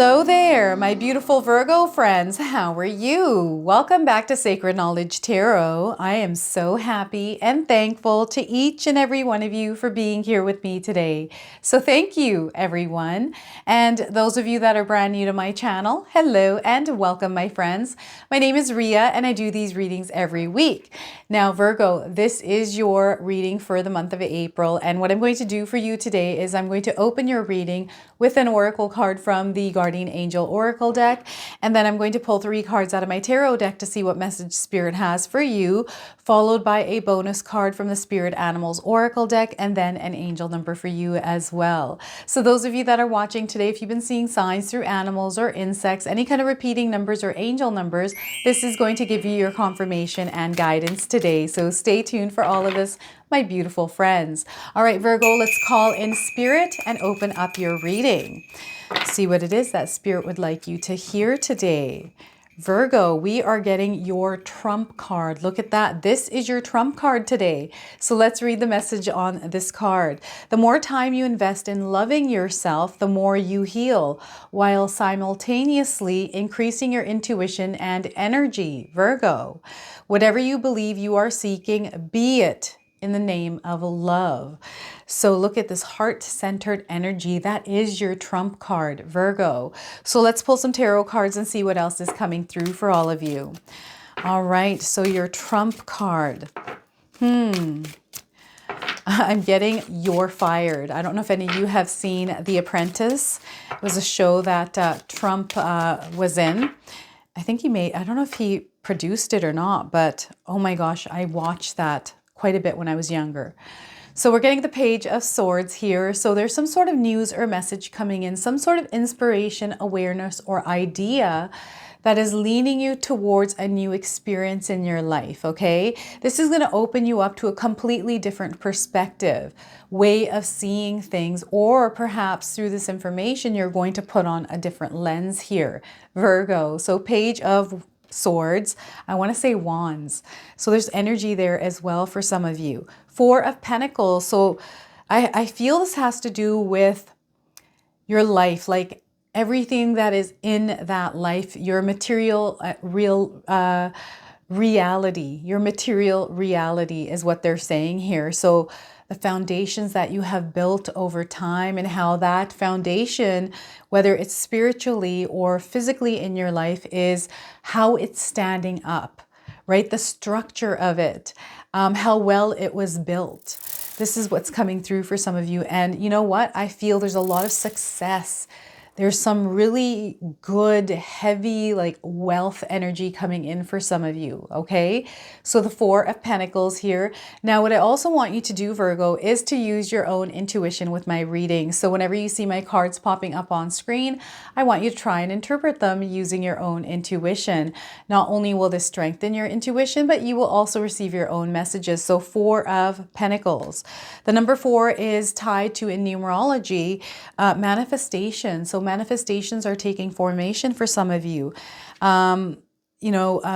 Hello there, my beautiful Virgo friends. How are you? Welcome back to Sacred Knowledge Tarot. I am so happy and thankful to each and every one of you for being here with me today. So thank you, everyone. And those of you that are brand new to my channel, hello and welcome, my friends. My name is Ria and I do these readings every week. Now, Virgo, this is your reading for the month of April. And what I'm going to do for you today is I'm going to open your reading with an oracle card from the Guardian Angel Oracle deck. And then I'm going to pull 3 cards out of my tarot deck to see what message Spirit has for you, followed by a bonus card from the Spirit Animals Oracle deck, and then an angel number for you as well. So those of you that are watching today, if you've been seeing signs through animals or insects, any kind of repeating numbers or angel numbers, this is going to give you your confirmation and guidance today. So stay tuned for all of this, my beautiful friends. All right, Virgo, let's call in Spirit and open up your reading. See what it is that Spirit would like you to hear today. Virgo, we are getting your trump card. Look at that. This is your trump card today. So let's read the message on this card. The more time you invest in loving yourself, the more you heal, while simultaneously increasing your intuition and energy. Virgo, whatever you believe you are seeking, be it in the name of love. So look at this heart-centered energy. That is your trump card, Virgo. So let's pull some tarot cards and see what else is coming through for all of you. All right, so your trump card. I'm getting You're Fired. I don't know if any of you have seen The Apprentice. It was a show that Trump was in. I think I don't know if he produced it or not, but oh my gosh, I watched that quite a bit when I was younger. So we're getting the Page of Swords here. So there's some sort of news or message coming in, some sort of inspiration, awareness, or idea that is leaning you towards a new experience in your life, okay? This is going to open you up to a completely different perspective, way of seeing things, or perhaps through this information, you're going to put on a different lens here, Virgo. So Page of Swords, I want to say Wands. So there's energy there as well for some of you. 4 of Pentacles. So I feel this has to do with your life, like everything that is in that life, your material reality, your material reality is what they're saying here. So the foundations that you have built over time and how that foundation, whether it's spiritually or physically in your life, is how it's standing up, right? The structure of it, how well it was built. This is what's coming through for some of you. And you know what? I feel there's a lot of success. There's some really good, heavy, like wealth energy coming in for some of you, okay? So the 4 of Pentacles here. Now, what I also want you to do, Virgo, is to use your own intuition with my reading. So whenever you see my cards popping up on screen, I want you to try and interpret them using your own intuition. Not only will this strengthen your intuition, but you will also receive your own messages. So 4 of Pentacles. The number 4 is tied to, in numerology, manifestation. So manifestations are taking formation for some of you.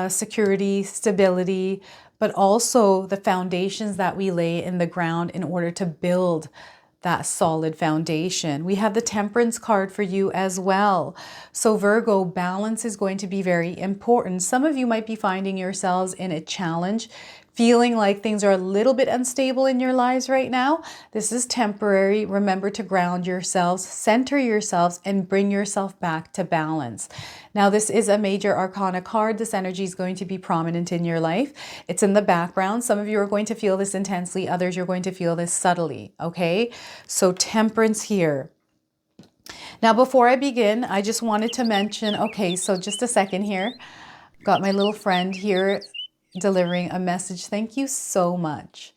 Security, stability, but also the foundations that we lay in the ground in order to build that solid foundation. We have the Temperance card for you as well. So Virgo, balance is going to be very important. Some of you might be finding yourselves in a challenge, feeling like things are a little bit unstable in your lives right now. This is temporary. Remember to ground yourselves, center yourselves, and bring yourself back to balance. Now, this is a major arcana card. This energy is going to be prominent in your life. It's in the background. Some of you are going to feel this intensely. Others, you're going to feel this subtly, okay? So Temperance here. Now, before I begin, I just wanted to mention, okay, so just a second here. Got my little friend here delivering a message. Thank you so much.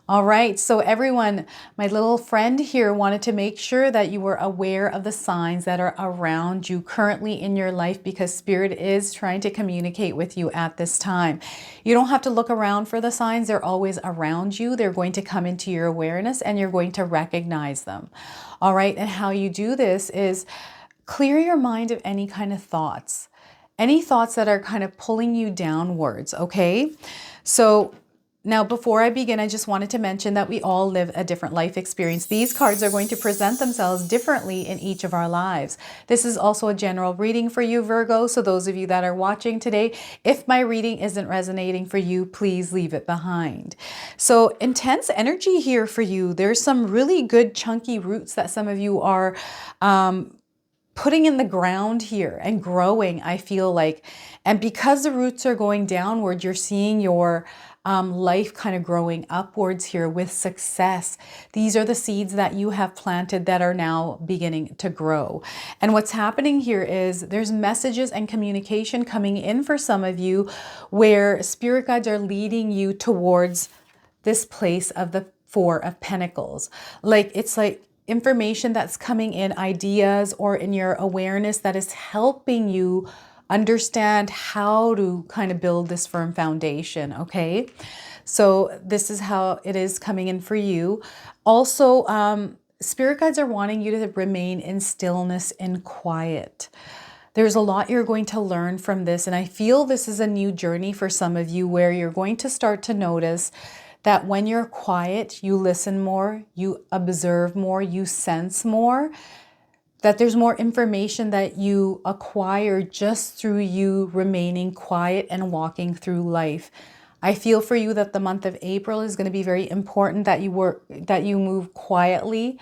All right, so everyone, my little friend here wanted to make sure that you were aware of the signs that are around you currently in your life, because Spirit is trying to communicate with you at this time. You don't have to look around for the signs. They're always around you. They're going to come into your awareness and you're going to recognize them. All right, and how you do this is clear your mind of any kind of thoughts that are kind of pulling you downwards, okay? So Now, before I begin, I just wanted to mention that we all live a different life experience. These cards are going to present themselves differently in each of our lives. This is also a general reading for you, Virgo. So those of you that are watching today, if my reading isn't resonating for you, please leave it behind. So intense energy here for you. There's some really good chunky roots that some of you are putting in the ground here and growing, I feel like. And because the roots are going downward, you're seeing your life kind of growing upwards here with success. These are the seeds that you have planted that are now beginning to grow. And what's happening here is there's messages and communication coming in for some of you where spirit guides are leading you towards this place of the Four of Pentacles. Like, it's like information that's coming in, ideas or in your awareness that is helping you understand how to kind of build this firm foundation, okay? So this is how it is coming in for you. Also, spirit guides are wanting you to remain in stillness and quiet. There's a lot you're going to learn from this, and I feel this is a new journey for some of you where you're going to start to notice that when you're quiet, you listen more, you observe more, you sense more, that there's more information that you acquire just through you remaining quiet and walking through life. I feel for you that the month of April is going to be very important, that you move quietly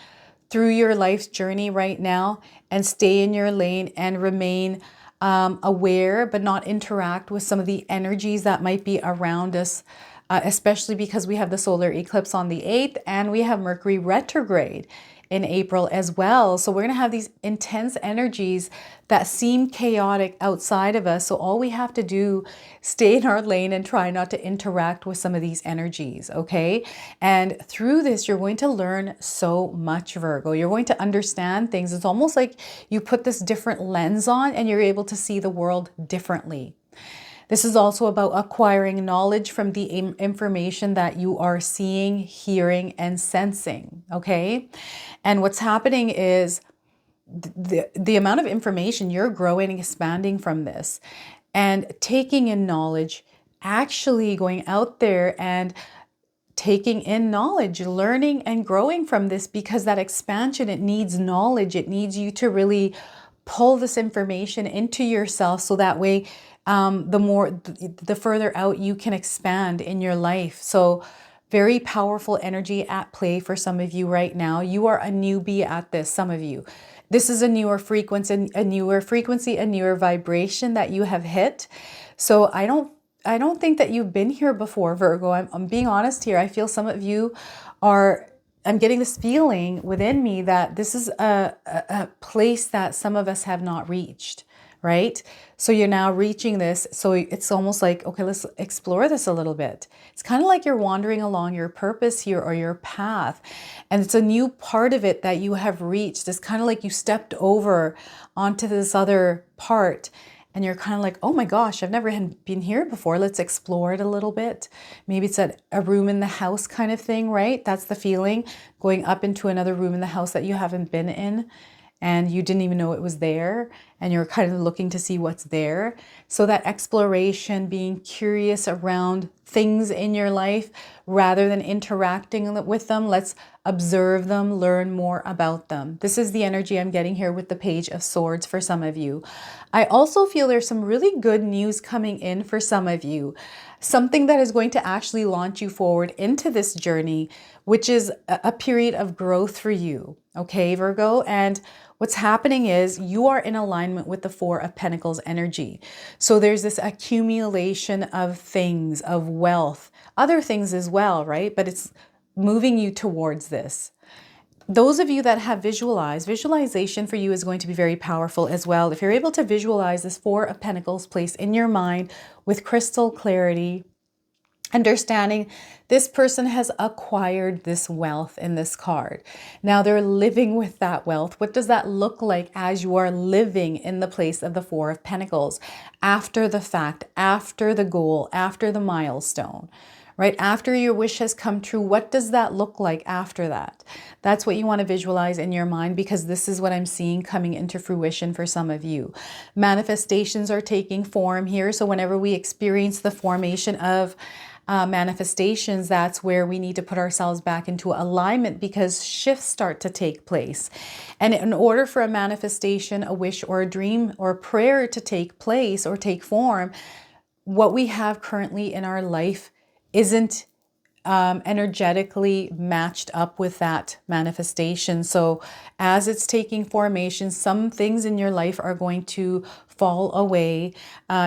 through your life's journey right now and stay in your lane and remain aware, but not interact with some of the energies that might be around us, especially because we have the solar eclipse on the 8th and we have Mercury retrograde in April as well. So we're going to have these intense energies that seem chaotic outside of us. So all we have to do, stay in our lane and try not to interact with some of these energies, okay? And through this, you're going to learn so much, Virgo. You're going to understand things. It's almost like you put this different lens on and you're able to see the world differently. This is also about acquiring knowledge from the information that you are seeing, hearing, and sensing, okay? And what's happening is the amount of information you're growing and expanding from this and taking in knowledge, actually going out there and taking in knowledge, learning and growing from this, because that expansion, it needs knowledge. It needs you to really pull this information into yourself so that way the further out you can expand in your life. So very powerful energy at play for some of you right now. You are a newbie at this, some of you. This is a newer frequency, a newer vibration that you have hit. So I don't think that you've been here before, Virgo. I'm being honest here. I feel some of you are, I'm getting this feeling within me that this is a place that some of us have not reached, right? So you're now reaching this. So it's almost like, okay, let's explore this a little bit. It's kind of like you're wandering along your purpose here or your path. And it's a new part of it that you have reached. It's kind of like you stepped over onto this other part and you're kind of like, oh my gosh, I've never been here before. Let's explore it a little bit. Maybe it's a room in the house kind of thing, right? That's the feeling, going up into another room in the house that you haven't been in and you didn't even know it was there, and you're kind of looking to see what's there. So that exploration, being curious around things in your life rather than interacting with them, let's observe them, learn more about them. This is the energy I'm getting here with the Page of Swords for some of you. I also feel there's some really good news coming in for some of you. Something that is going to actually launch you forward into this journey, which is a period of growth for you. Okay, Virgo? And what's happening is you are in alignment with the Four of Pentacles energy. So there's this accumulation of things, of wealth, other things as well, right? But it's moving you towards this. Those of you that have visualization for you is going to be very powerful as well. If you're able to visualize this Four of Pentacles placed in your mind with crystal clarity, understanding this person has acquired this wealth in this card. Now they're living with that wealth. What does that look like as you are living in the place of the Four of Pentacles? After the fact, after the goal, after the milestone, right? After your wish has come true, what does that look like after that? That's what you want to visualize in your mind, because this is what I'm seeing coming into fruition for some of you. Manifestations are taking form here. So whenever we experience the formation of manifestations, that's where we need to put ourselves back into alignment because shifts start to take place. And in order for a manifestation, a wish or a dream or a prayer to take place or take form, what we have currently in our life isn't energetically matched up with that manifestation. So as it's taking formation, some things in your life are going to fall away.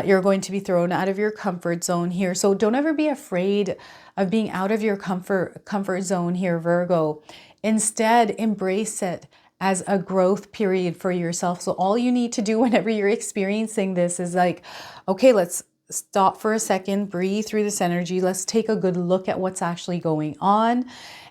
You're going to be thrown out of your comfort zone here. So don't ever be afraid of being out of your comfort zone here, Virgo. Instead, embrace it as a growth period for yourself. So all you need to do whenever you're experiencing this is like, okay, let's stop for a second, breathe through this energy. Let's take a good look at what's actually going on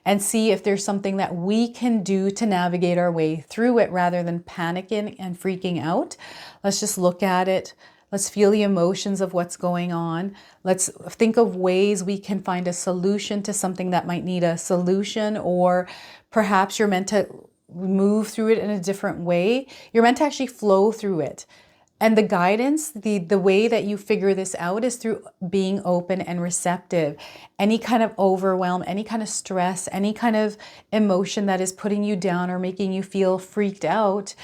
and see if there's something that we can do to navigate our way through it rather than panicking and freaking out. Let's just look at it. Let's feel the emotions of what's going on. Let's think of ways we can find a solution to something that might need a solution, or perhaps you're meant to move through it in a different way. You're meant to actually flow through it. And the guidance, the way that you figure this out is through being open and receptive. Any kind of overwhelm, any kind of stress, any kind of emotion that is putting you down or making you feel freaked out,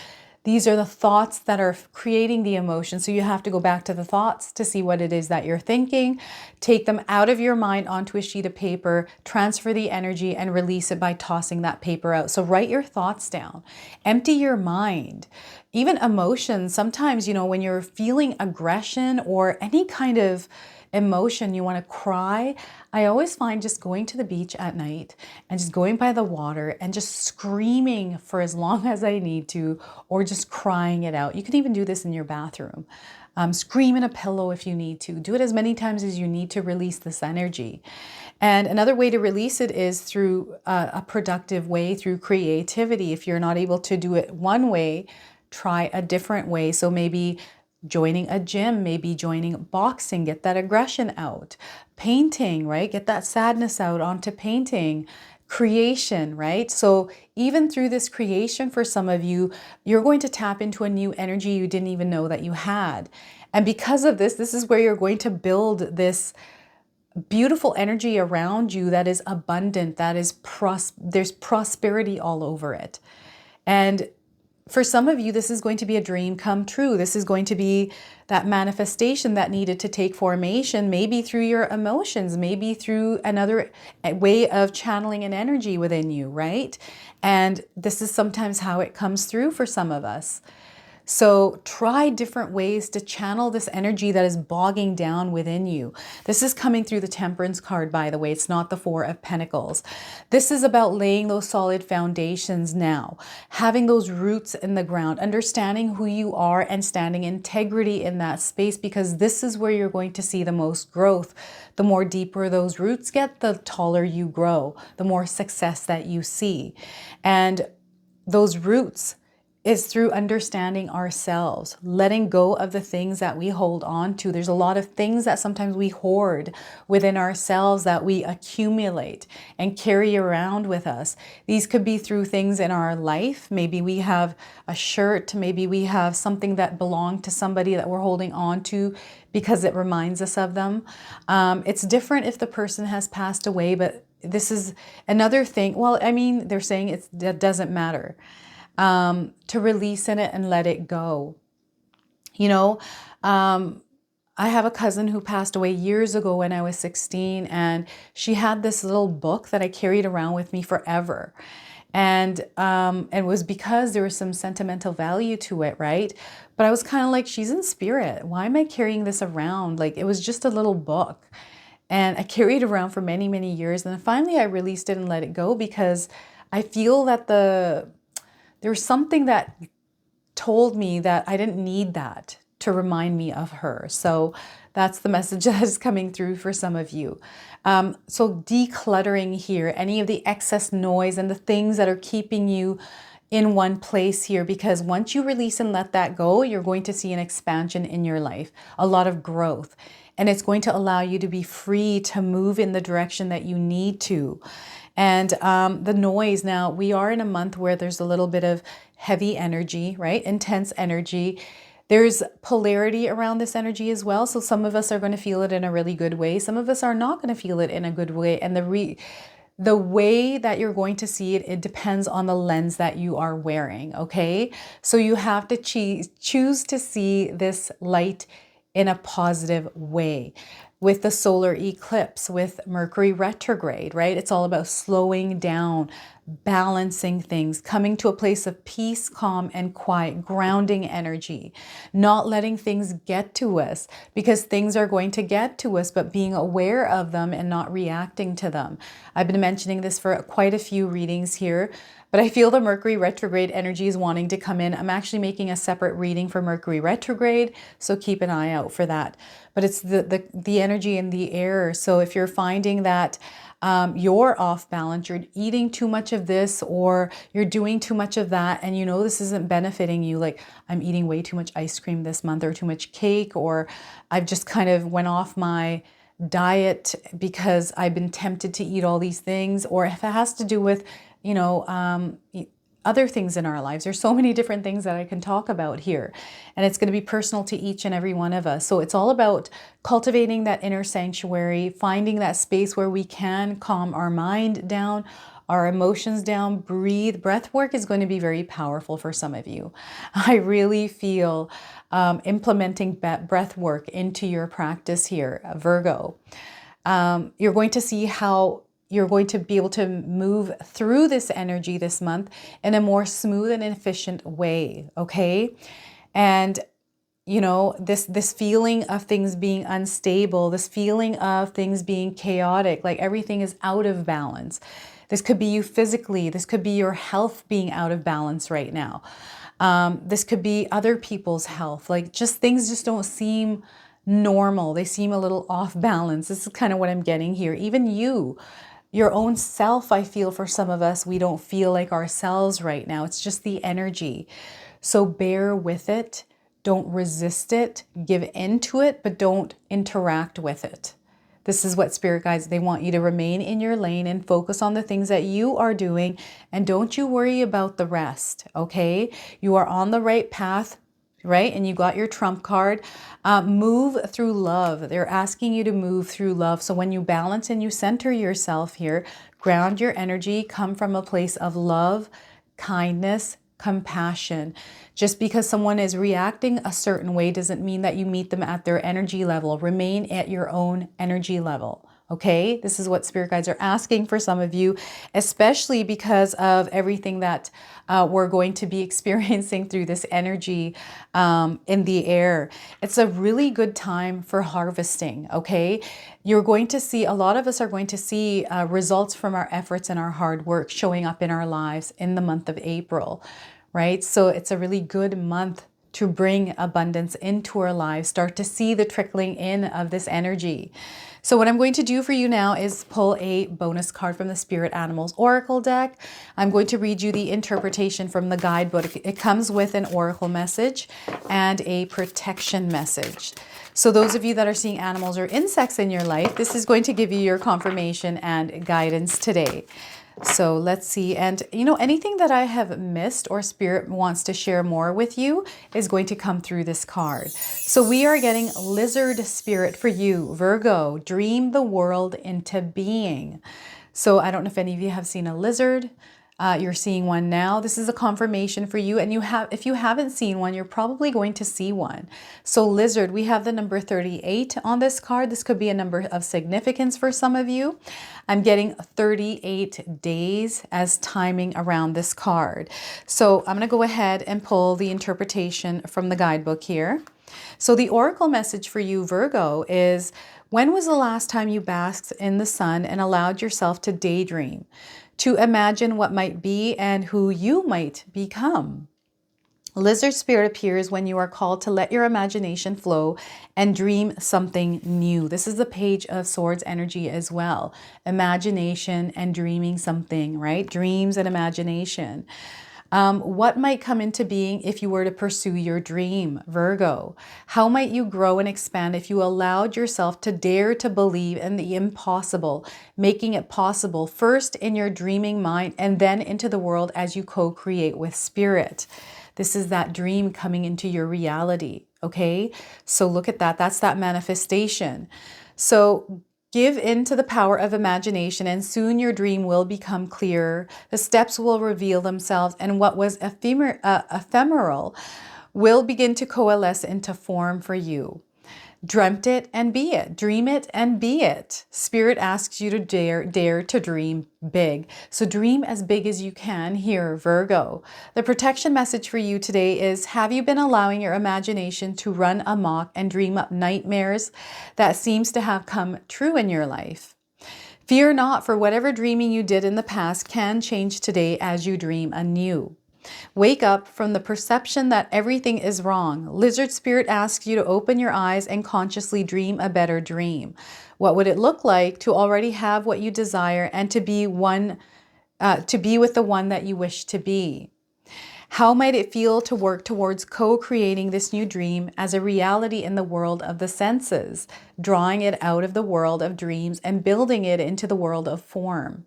these are the thoughts that are creating the emotion. So you have to go back to the thoughts to see what it is that you're thinking, take them out of your mind onto a sheet of paper, transfer the energy and release it by tossing that paper out. So write your thoughts down, empty your mind. Even emotions, sometimes, when you're feeling aggression or any kind of emotion, you want to cry. I always find just going to the beach at night and just going by the water and just screaming for as long as I need to, or just crying it out. You can even do this in your bathroom. Scream in a pillow if you need to. Do it as many times as you need to release this energy. And another way to release it is through a productive way, through creativity. If you're not able to do it one way, try a different way. So maybe joining a gym, maybe joining boxing, get that aggression out. Painting, right? Get that sadness out onto painting. Creation, right? So even through this creation, for some of you, you're going to tap into a new energy you didn't even know that you had. And because of this, this is where you're going to build this beautiful energy around you that is abundant, that is there's prosperity all over it. And for some of you, this is going to be a dream come true. This is going to be that manifestation that needed to take formation, maybe through your emotions, maybe through another way of channeling an energy within you, right? And this is sometimes how it comes through for some of us. So try different ways to channel this energy that is bogging down within you. This is coming through the Temperance card, by the way. It's not the Four of Pentacles. This is about laying those solid foundations now, having those roots in the ground, understanding who you are and standing integrity in that space, because this is where you're going to see the most growth. The more deeper those roots get, the taller you grow, the more success that you see. And those roots is through understanding ourselves, letting go of the things that we hold on to. There's a lot of things that sometimes we hoard within ourselves that we accumulate and carry around with us. These could be through things in our life. Maybe we have a shirt, maybe we have something that belonged to somebody that we're holding on to because it reminds us of them. It's different if the person has passed away, but this is another thing. Well, I mean, they're saying it doesn't matter. To release in it and let it go. I have a cousin who passed away years ago when I was 16, and she had this little book that I carried around with me forever. And it was because there was some sentimental value to it, right? But I was kind of like, she's in spirit. Why am I carrying this around? Like, it was just a little book. And I carried it around for many, many years. And then finally I released it and let it go because I feel that there was something that told me that I didn't need that to remind me of her. So that's the message that is coming through for some of you. So decluttering here, any of the excess noise and the things that are keeping you in one place here, because once you release and let that go, you're going to see an expansion in your life, a lot of growth. And it's going to allow you to be free to move in the direction that you need to. And the noise, now we are in a month where there's a little bit of heavy energy, right? Intense energy. There's polarity around this energy as well. So some of us are going to feel it in a really good way. Some of us are not going to feel it in a good way. And the way that you're going to see it, it depends on the lens that you are wearing, okay? So you have to choose to see this light in a positive way. With the solar eclipse, with Mercury retrograde, right? It's all about slowing down, balancing things, coming to a place of peace, calm, and quiet, grounding energy, not letting things get to us, because things are going to get to us, but being aware of them and not reacting to them. I've been mentioning this for quite a few readings here, but I feel the Mercury retrograde energy is wanting to come in. I'm actually making a separate reading for Mercury retrograde, so keep an eye out for that. But it's the energy in the air. So if you're finding that you're off balance, you're eating too much of this, or you're doing too much of that, and you know this isn't benefiting you, like I'm eating way too much ice cream this month, or too much cake, or I've just kind of went off my diet because I've been tempted to eat all these things, or if it has to do with, you know, other things in our lives. There's so many different things that I can talk about here, and it's going to be personal to each and every one of us. So it's all about cultivating that inner sanctuary, finding that space where we can calm our mind down, our emotions down, breathe. Breath work is going to be very powerful for some of you. I really feel implementing breath work into your practice here, Virgo. You're going to see how you're going to be able to move through this energy this month in a more smooth and efficient way, okay? And you know, this feeling of things being unstable, this feeling of things being chaotic, like everything is out of balance. This could be you physically, this could be your health being out of balance right now. This could be other people's health, like just things just don't seem normal. They seem a little off balance. This is kind of what I'm getting here. Even your own self, I feel for some of us, we don't feel like ourselves right now. It's just the energy. So bear with it. Don't resist it. Give into it, but don't interact with it. This is what spirit guides, they want you to remain in your lane and focus on the things that you are doing, and don't you worry about the rest, okay? You are on the right path, right? And you got your trump card. Move through love. They're asking you to move through love. So when you balance and you center yourself here, ground your energy, come from a place of love, kindness, compassion. Just because someone is reacting a certain way doesn't mean that you meet them at their energy level. Remain at your own energy level. Okay, this is what spirit guides are asking for some of you, especially because of everything that we're going to be experiencing through this energy in the air. It's a really good time for harvesting, okay? You're going to see, a lot of us are going to see results from our efforts and our hard work showing up in our lives in the month of April, right? So it's a really good month to bring abundance into our lives, start to see the trickling in of this energy. So what I'm going to do for you now is pull a bonus card from the Spirit Animals Oracle deck. I'm going to read you the interpretation from the guidebook. It comes with an oracle message and a protection message. So those of you that are seeing animals or insects in your life, this is going to give you your confirmation and guidance today. So let's see. And you know, anything that I have missed or spirit wants to share more with you is going to come through this card. So we are getting lizard spirit for you, Virgo. Dream the world into being. So I don't know if any of you have seen a lizard. You're seeing one now. This is a confirmation for you. And if you haven't seen one, you're probably going to see one. So lizard, we have the number 38 on this card. This could be a number of significance for some of you. I'm getting 38 days as timing around this card. So I'm going to go ahead and pull the interpretation from the guidebook here. So the oracle message for you, Virgo, is when was the last time you basked in the sun and allowed yourself to daydream, to imagine what might be and who you might become? Lizard spirit appears when you are called to let your imagination flow and dream something new. This is the Page of Swords energy as well. Imagination and dreaming something, right? Dreams and imagination. What might come into being if you were to pursue your dream, Virgo? How might you grow and expand if you allowed yourself to dare to believe in the impossible, making it possible first in your dreaming mind and then into the world as you co-create with spirit? This is that dream coming into your reality. Okay, so look at that. That's that manifestation. So give in to the power of imagination, and soon your dream will become clearer. The steps will reveal themselves, and what was ephemeral will begin to coalesce into form for you. Dreamt it and be it. Dream it and be it. Spirit asks you to dare to dream big. So dream as big as you can here, Virgo. The protection message for you today is, have you been allowing your imagination to run amok and dream up nightmares that seems to have come true in your life? Fear not, for whatever dreaming you did in the past can change today as you dream anew. Wake up from the perception that everything is wrong. Lizard Spirit asks you to open your eyes and consciously dream a better dream. What would it look like to already have what you desire and to be with the one that you wish to be? How might it feel to work towards co-creating this new dream as a reality in the world of the senses, drawing it out of the world of dreams and building it into the world of form?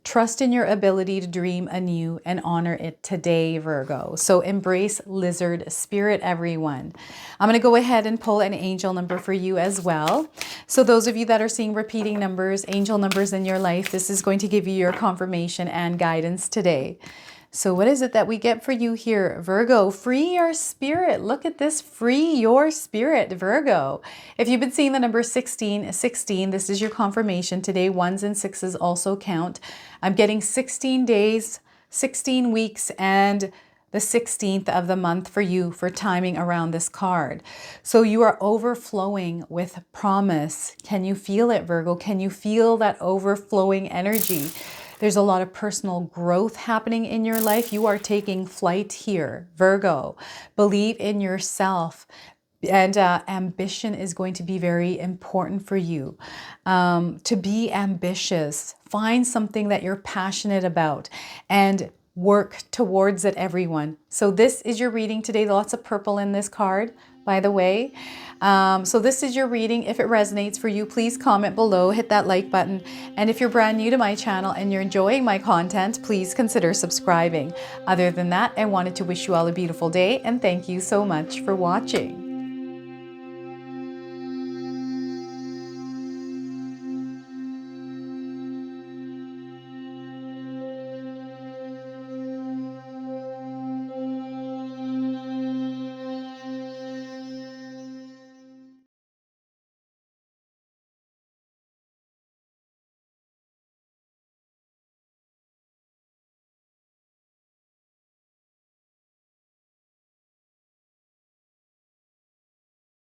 Trust in your ability to dream anew and honor it today, Virgo. So embrace Lizard Spirit, everyone. I'm going to go ahead and pull an angel number for you as well. So those of you that are seeing repeating numbers, angel numbers in your life, this is going to give you your confirmation and guidance today. So what is it that we get for you here, Virgo? Free your spirit. Look at this. Free your spirit, Virgo. If you've been seeing the number 16, this is your confirmation today. 1s and 6s also count. I'm getting 16 days, 16 weeks, and the 16th of the month for you for timing around this card. So you are overflowing with promise. Can you feel it, Virgo? Can you feel that overflowing energy? There's a lot of personal growth happening in your life. You are taking flight here, Virgo. Believe in yourself. And ambition is going to be very important for you. To be ambitious. Find something that you're passionate about and work towards it, everyone. So this is your reading today. Lots of purple in this card, by the way. So this is your reading. If it resonates for you, please comment below, hit that like button. And if you're brand new to my channel and you're enjoying my content, please consider subscribing. Other than that, I wanted to wish you all a beautiful day and thank you so much for watching.